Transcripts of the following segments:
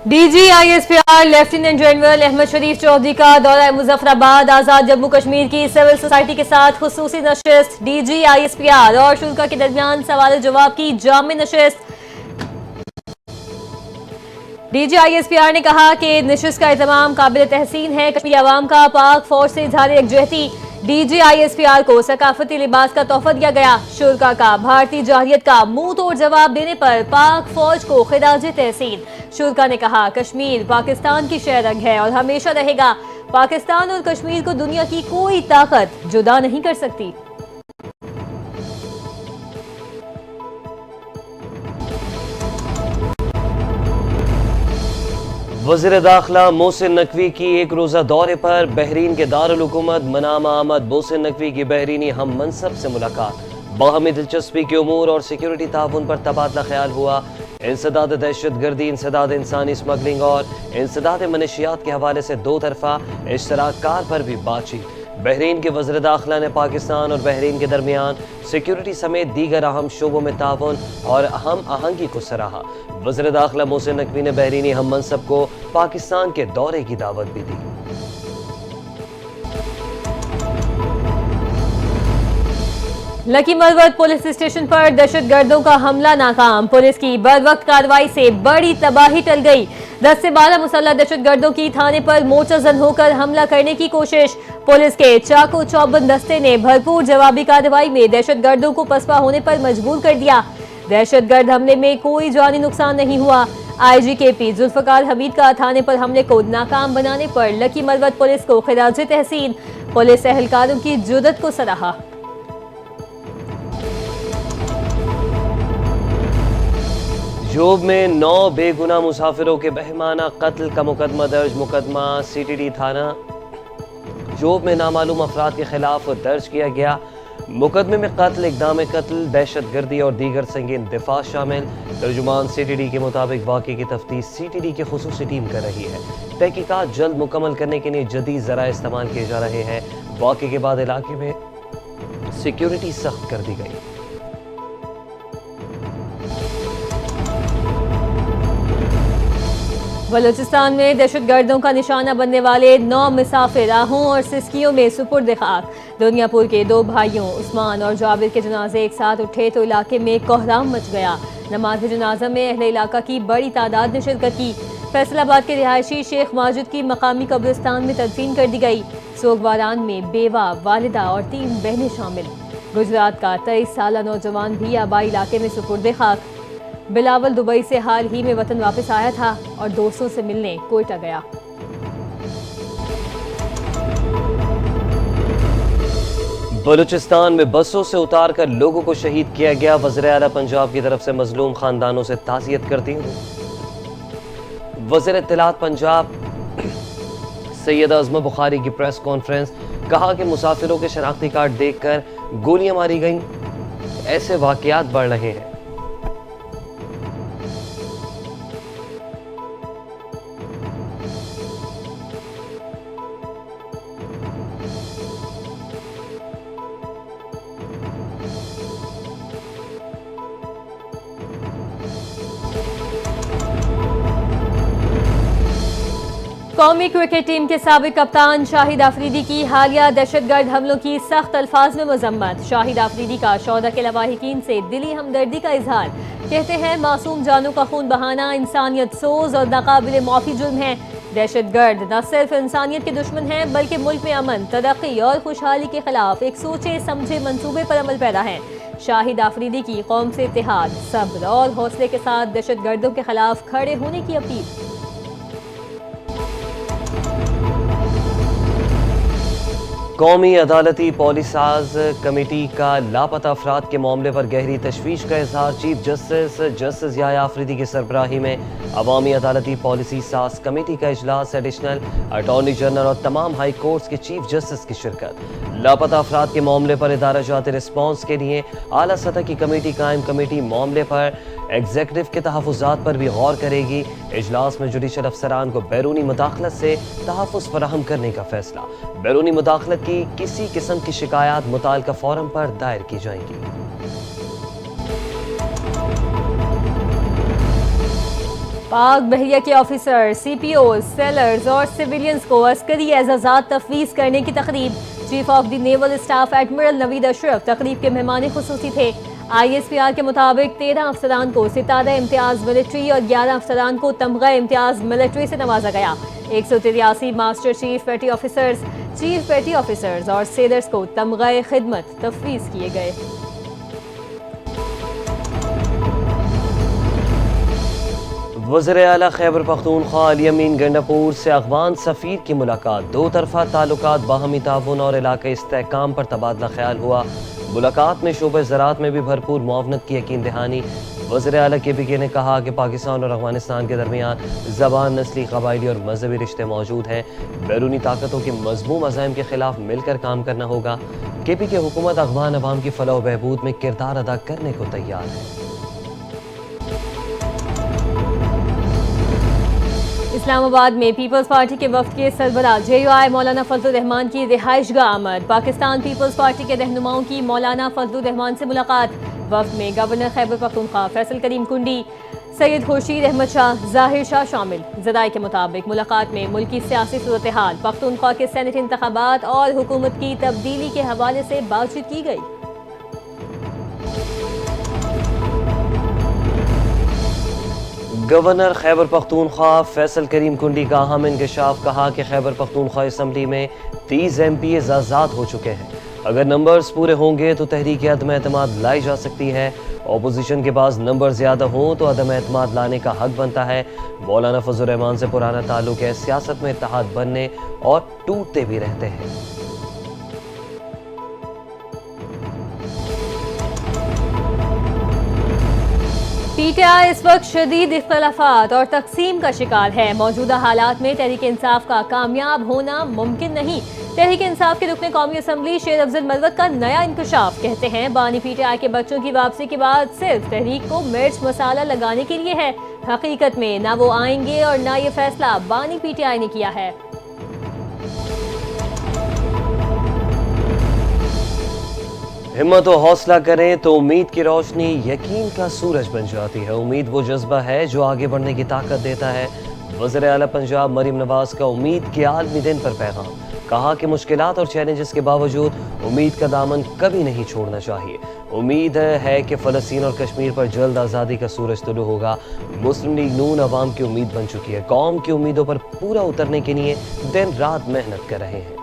DGISPR lieutenant general Ahmad शरीफ चौधरी का दौरा मुजफ्फराबाद। आजाद जम्मू कश्मीर की सिविल सोसाइटी के साथ खुसूसी नशिस्त। DGISPR और शुल्का के दरमियान सवाल जवाब की जामी नशिस्त। DGISPR ने कहा कि नशिस्त का एहतमाम काबिल तहसीन है। कश्मीरी अवाम का पाक फौज से इजहार यकजहती। DGISPR को सकाफती लिबास का तोहफा दिया गया। शुल्का का भारतीय जाहिलियत का मुंह तोड़ जवाब देने पर पाक फौज को खिराज तहसीन। शुल्का ने कहा कश्मीर पाकिस्तान की शहरग है और हमेशा रहेगा। पाकिस्तान और कश्मीर को दुनिया की कोई ताकत जुदा नहीं कर सकती। वज़ीर दाखिला मोहसिन नकवी की एक रोज़ा दौरे पर बहरीन के दारुल हुकूमत मनामा आमद मोहसिन नकवी की बहरीनी हम मनसब से मुलाकात। बाहमी दिलचस्पी के उमूर और सिक्योरिटी ताउन पर तबादला ख्याल हुआ। इंसदाद दहशत गर्दी, इंसदाद इंसानी स्मगलिंग और इंसदाद मनशियात के हवाले से दो तरफा इश्तराककार पर भी बातचीत। बहरीन के वज़ीर दाखिला ने पाकिस्तान और बहरीन के दरमियान सिक्योरिटी समेत दीगर अहम शोबों में ताउन और हम आहंगी को सराहा। वज़ीर दाखिला मोहसिन नकवी ने बहरीनी हम मनसब को पाकिस्तान के दौरे की दावत भी दी। लकी मलवत पुलिस स्टेशन पर दहशत गर्दों का हमला नाकाम। पुलिस की बरवक्त कार्रवाई से बड़ी तबाही टल गई। 10 से 12 मुसल्लह दहशत गर्दों की थाने पर मोर्चजन होकर हमला करने की कोशिश। पुलिस के चाकू चौबंद दस्ते ने भरपूर जवाबी कार्रवाई में दहशत गर्दों को पसपा होने पर मजबूर कर दिया। दहशत गर्द हमले में कोई जानी नुकसान नहीं हुआ। IGKP जुल्फकार हमीद का थाने पर हमले को नाकाम बनाने पर लकी मलवत पुलिस को खिराज तहसीन। पुलिस एहलकारों की जुदत को सराहा। जोब में 9 बेगुनाह मुसाफिरों के बहमाना कत्ल का मुकदमा दर्ज। मुकदमा CTD थाना जोब में नामालूम अफराद के खिलाफ दर्ज किया गया। मुकदमे में कत्ल, इक़दाम कत्ल, दहशत गर्दी और दीगर संगीन दिफा शामिल। तर्जुमान CTD के मुताबिक वाक़े की तफ्तीश CTD की खुसूसी टीम कर रही है। तहकीकात जल्द मुकम्मल करने के लिए जदीद ज़राए इस्तेमाल किए जा रहे हैं। वाक़े के बाद इलाके में सिक्योरिटी सख्त कर दी गई। बलूचिस्तान में दहशत गर्दों का निशाना बनने वाले 9 मुसाफिर आहू और सिस्कियों में सुपुर्द खाक। दुनियापुर के 2 भाइयों उस्मान और जाबिर के जनाजे एक साथ उठे तो इलाके में कोहराम मच गया। नमाज जनाजा में अहले इलाका की बड़ी तादाद ने शिरकत की। फैसलाबाद के रिहायशी शेख माजिद की मकामी कब्रिस्तान में तदफीन कर दी गई। सोगवारान में बेवा, वालिदा और 3 बहनें शामिल। गुजरात का 23 साला नौजवान भी आबाई इलाके में सुपुर्द खाक। बिलावल दुबई से हाल ही में वतन वापस आया था और दोस्तों से मिलने कोयटा गया। बलूचिस्तान में बसों से उतार कर लोगों को शहीद किया गया। वज़ीर आला पंजाब की तरफ से मजलूम खानदानों से ताज़ियत करती हूँ। वज़ीर इत्तलात पंजाब सैयद अज़मा बुखारी की प्रेस कॉन्फ्रेंस। कहा कि मुसाफिरों के शनाख्ती कार्ड देखकर गोलियां मारी गईं। ऐसे वाक़यात बढ़ रहे हैं। कौमी क्रिकेट टीम के साबिक कप्तान शाहिद आफरीदी की हालिया दहशतगर्द हमलों की सख्त अल्फाज में मजम्मत। शाहिद आफरीदी का शौदा के लवाहिकीन से दिली हमदर्दी का इजहार। कहते हैं मासूम जानों का खून बहाना इंसानियत सोज और नाकाबिल माफी जुर्म है। दहशतगर्द न सिर्फ इंसानियत के दुश्मन हैं बल्कि मुल्क में अमन, तरक्की और खुशहाली के खिलाफ एक सोचे समझे मंसूबे पर अमल पैरा है। शाहिद आफरीदी की कौम से इत्तेहाद, सब्र और हौसले के साथ दहशतगर्दों के खिलाफ खड़े होने की अपील। कौमी अदालती पॉलिसाज कमेटी का लापता अफराद के मामले पर गहरी तशवीश का इजहार। चीफ जस्टिस याह्या आफरीदी की सरबराही में अवामी अदालती पॉलिसी साज कमेटी का इजलास। एडिशनल अटॉर्नी जनरल और तमाम हाई कोर्ट्स के चीफ जस्टिस की शिरकत। लापता अफराद के मामले पर इदारा जाती रिस्पॉन्स के लिए आला सतह की कमेटी कायम। कमेटी मामले पर एग्जीक्यूटिव के तहफ़्फ़ुज़ात पर भी गौर करेगी। इजलास में जुडिशल अफसरान को बैरूनी मुदाखलत से तहफ़्फ़ुज़ फराहम करने का फैसला। बैरूनी मुदाखलत की किसी किस्म की शिकायत मुताल्लिका फोरम पर दायर की जाएंगी। पाक बहरिया के ऑफिसर, CPO, सेलर्स और सिविलियंस को अस्करी एजाज़ात तफवीज़ करने की तकरीब। Chief of the naval staff admiral Naveed Ashraf तकरीब के मेहमान खुसूसी थे। ISPR के मुताबिक 13 अफसरान को सितारा इम्तियाज़ मिलिट्री और 11 अफसरान को तमगा इम्तियाज़ मिलिट्री से नवाजा गया। 183 मास्टर चीफ पेटी ऑफिसर्स और सेलर्स को तमगा खिदमत तफवीज़ किए गए। वज़ीर आला खैबर पख्तूनख्वा अली अमीन गंडापुर से अफ़गान सफ़ीर की मुलाकात। दो तरफ़ा ताल्लुकात, बाहमी ताउन और इलाक़ाई इस्तेहकाम पर तबादला ख्याल हुआ। मुलाकात में शोबे ज़राअत में भी भरपूर मुआवनत की यकीन दहानी। वज़ीर आला KPK ने कहा कि पाकिस्तान और अफ़गानिस्तान के दरमियान ज़बान, नस्ली, क़बायली और मजहबी रिश्ते मौजूद हैं। बैरूनी ताकतों के मज़मूम अज़ाइम के ख़िलाफ़ मिलकर काम करना होगा। KPK हुकूमत अफ़गान अवाम की फ़लाह व बहबूद में किरदार अदा करने को तैयार है। इस्लामाबाद में पीपल्स पार्टी के वफ्द के सरबराह JUI मौलाना फजलुर रहमान की रिहाइशगाह आमद। पाकिस्तान पीपल्स पार्टी के रहनुमाओं की मौलाना फजलुर रहमान से मुलाकात। वफ्द में गवर्नर खैबर पख्तूनख्वा फैसल करीम कुंडी, सैयद खुर्शीद अहमद शाह, ज़ाहिर शाह शामिल। ज़राए के मुताबिक मुलाकात में मुल्की सियासी सूरत हाल, पख्तूनख्वा के सेनेट इंतखाबात और हुकूमत की तब्दीली के हवाले से बातचीत की गई। गवर्नर खैबर पख्तूनख्वा फैसल करीम कुंडी का अहम इंकशाफ। कहा कि खैबर पख्तूनख्वा असम्बली में 30 MPs आज़ाद हो चुके हैं। अगर नंबर्स पूरे होंगे तो तहरीक अदम एतमाद लाई जा सकती है। अपोजिशन के पास नंबर ज़्यादा हों तो अदम एतमाद लाने का हक बनता है। मौलाना फजलुर रहमान से पुराना ताल्लुक है। सियासत में इत्तेहाद बनने और टूटते भी रहते हैं। PTI इस वक्त शदीद इख्तलाफात और तकसीम का शिकार है। मौजूदा हालात में तहरीक इंसाफ का कामयाब होना मुमकिन नहीं। तहरीक इंसाफ के रुकने कौमी असम्बली शेर अफजल मरवत का नया इंकशाफ। कहते हैं बानी PTI के बच्चों की वापसी के बाद सिर्फ तहरीक को मिर्च मसाला लगाने के लिए है। हकीकत में ना वो आएंगे और ना ये फैसला बानी PTI ने किया है। हिम्मत और हौसला करें तो उम्मीद की रोशनी यकीन का सूरज बन जाती है। उम्मीद वो जज्बा है जो आगे बढ़ने की ताकत देता है। वज़ीर आला पंजाब मरीम नवाज का उम्मीद के आलमी दिन पर पैगाम। कहा कि मुश्किलात और चैलेंजेस के बावजूद उम्मीद का दामन कभी नहीं छोड़ना चाहिए। उम्मीद है कि फ़लस्तीन और कश्मीर पर जल्द आज़ादी का सूरज तुलू होगा। मुस्लिम लीग नून अवाम की उम्मीद बन चुकी है। कौम की उम्मीदों पर पूरा उतरने के लिए दिन रात मेहनत कर रहे हैं।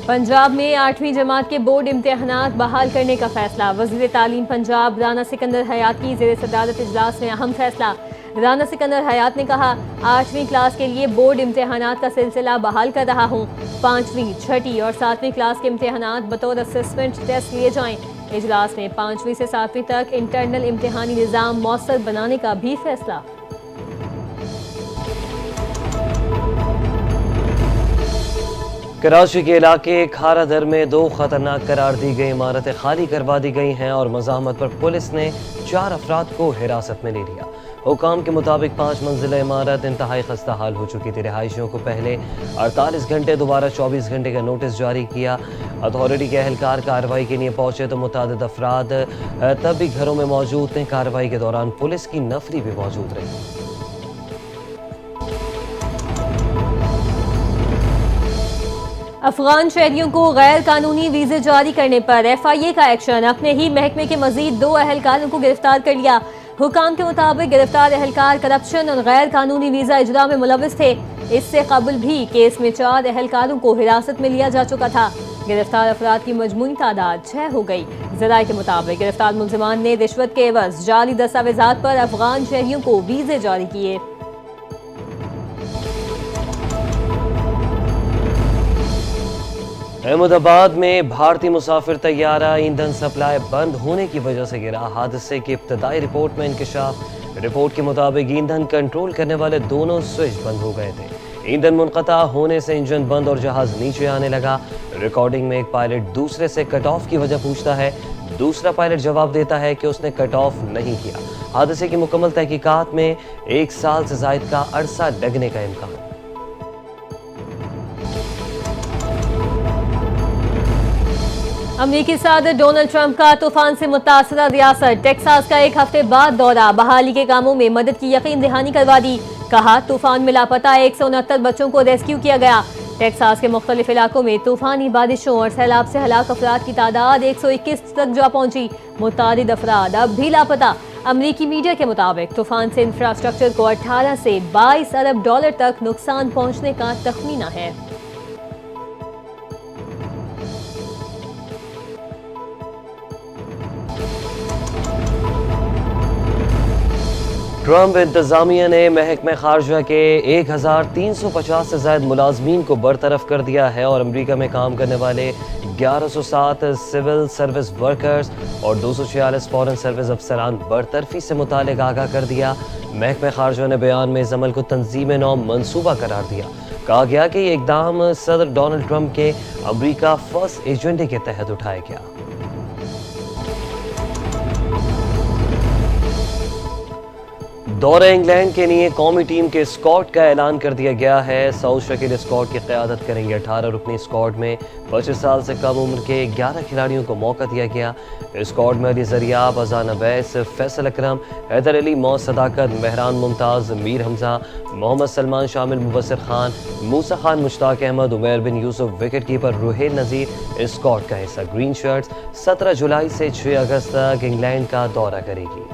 पंजाब में 8वीं जमात के बोर्ड इम्तिहानात बहाल करने का फैसला। वज़ीर तालीम पंजाब राना सिकंदर हयात की ज़ेर सदारत इजलास में अहम फैसला। राना सिकंदर हयात ने कहा 8वीं क्लास के लिए बोर्ड इम्तिहानात का सिलसिला बहाल कर रहा हूँ। 5वीं, 6ठी और 7वीं क्लास के इम्तिहानात बतौर असेसमेंट टेस्ट लिए जाएं। इजलास में 5वीं से 7वीं तक इंटरनल इम्तिहानी निज़ाम मौसर बनाने का भी फैसला। कराची के इलाके खारादर में 2 खतरनाक करार दी गई इमारतें खाली करवा दी गई हैं और मज़ाहमत पर पुलिस ने 4 अफराद को हिरासत में ले लिया। हुकाम के मुताबिक 5 मंजिला इमारत इंतहाई खस्ता हाल हो चुकी थी। रिहायशियों को पहले 48 घंटे दोबारा 24 घंटे का नोटिस जारी किया। अथॉरिटी के अहलकार कार्रवाई के लिए पहुंचे तो मुतादिद अफराद तब भी घरों में मौजूद थे। कार्रवाई के दौरान पुलिस की नफरी भी मौजूद रही। अफगान शहरियों को गैर कानूनी वीज़े जारी करने पर FIA का एक्शन। अपने ही महकमे के मजीद 2 अहलकारों को गिरफ्तार कर लिया। हुकाम के मुताबिक गिरफ्तार अहलकार करप्शन और गैर कानूनी वीज़ा इजरा में मुलविस थे। इससे कबल भी केस में 4 अहलकारों को हिरासत में लिया जा चुका था। गिरफ्तार अफराद की मजमूई तादाद 6 हो गई। ज़राए के मुताबिक गिरफ्तार मुलजिमान ने रिश्वत के एवज जाली दस्तावेजात पर अफगान शहरियों को वीज़े जारी किए। अहमदाबाद में भारतीय मुसाफिर तैयारा ईंधन सप्लाई बंद होने की वजह से गिरा। हादसे की इब्तदाई रिपोर्ट में इंकशाफ। रिपोर्ट के मुताबिक ईंधन कंट्रोल करने वाले दोनों स्विच बंद हो गए थे। ईंधन मुनक़ता होने से इंजन बंद और जहाज नीचे आने लगा। रिकॉर्डिंग में एक पायलट दूसरे से कट ऑफ की वजह पूछता है। दूसरा पायलट जवाब देता है कि उसने कट ऑफ नहीं किया। हादसे की मुकम्मल तहकीकात में 1 साल से ज़ायद का अरसा लगने का इम्कान। अमरीकी सदर डोनाल्ड ट्रंप का तूफान से मुतासरा रियासत टेक्सास का एक हफ्ते बाद दौरा, बहाली के कामों में मदद की यकीन दहानी करवा दी। कहा तूफान में लापता 169 बच्चों को रेस्क्यू किया गया। टेक्सास के मुख्तलिफ इलाकों में तूफानी बारिशों और सैलाब से हलाक अफराद की तादाद 121 तक जा पहुंची। मुतादिद अफराद अब भी लापता। अमरीकी मीडिया के मुताबिक तूफान से इंफ्रास्ट्रक्चर को 18 से 22 अरब डॉलर तक नुकसान पहुंचने का तखमीना है। ट्रंप इंतजामिया ने महकमे खारजा के 1350 से ज्यादा मुलाजमीन को बरतरफ कर दिया है और अमरीका में काम करने वाले 1107 सिविल सर्विस वर्कर्स और 246 फॉरेन सर्विस अफसरान बरतरफी से मुतालिक आगाह कर दिया। महकमे खारजा ने बयान में इस अमल को तंजीम नौ मंसूबा करार दिया। कहा गया कि ये इकदाम सदर डोनाल्ड ट्रंप के अमरीका फर्स्ट एजेंडे के तहत उठाया गया। दौरे इंग्लैंड के लिए कौमी टीम के स्क्वाड का ऐलान कर दिया गया है। सऊद शकील स्क्वाड की क़यादत करेंगे। 18 रुकनी स्क्वाड में 25 साल से कम उम्र के 11 खिलाड़ियों को मौका दिया गया। स्क्वाड में अली ज़रियाब, अज़ान अवैस, फैसल अकरम, हैदर अली, मौत सदाकत, मेहरान मुमताज़, मीर हमजा, मोहम्मद सलमान शामिल, मुबस्सिर खान, मूसा खान, मुश्ताक अहमद, उमैर बिन यूसुफ, विकेट कीपर रुहेल नज़ीर स्क्वाड का हिस्सा। ग्रीन शर्ट्स 17 जुलाई से 6 अगस्त तक इंग्लैंड का दौरा करेगी।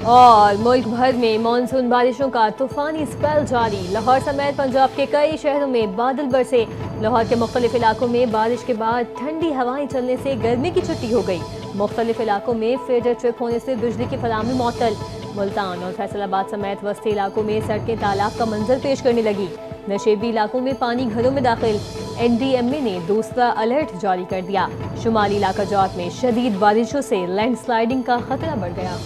और मुल्क भर में मानसून बारिशों का तूफानी स्पेल जारी। लाहौर समेत पंजाब के कई शहरों में बादल बरसे। लाहौर के मुख्तलिफ इलाकों में बारिश के बाद ठंडी हवाएं चलने से गर्मी की छुट्टी हो गई। मुख्तलिफ इलाकों में फीडर ट्रिप होने से बिजली की फराहमी मुअत्तल। मुल्तान और फैसलाबाद समेत वस्ती इलाकों में सड़कें तालाब का मंजर पेश करने लगी। नशेबी इलाकों में पानी घरों में दाखिल। NDMA ने दूसरा अलर्ट जारी कर दिया। शुमाली इलाका जात में शदीद बारिशों से लैंडस्लाइडिंग का खतरा बढ़ गया।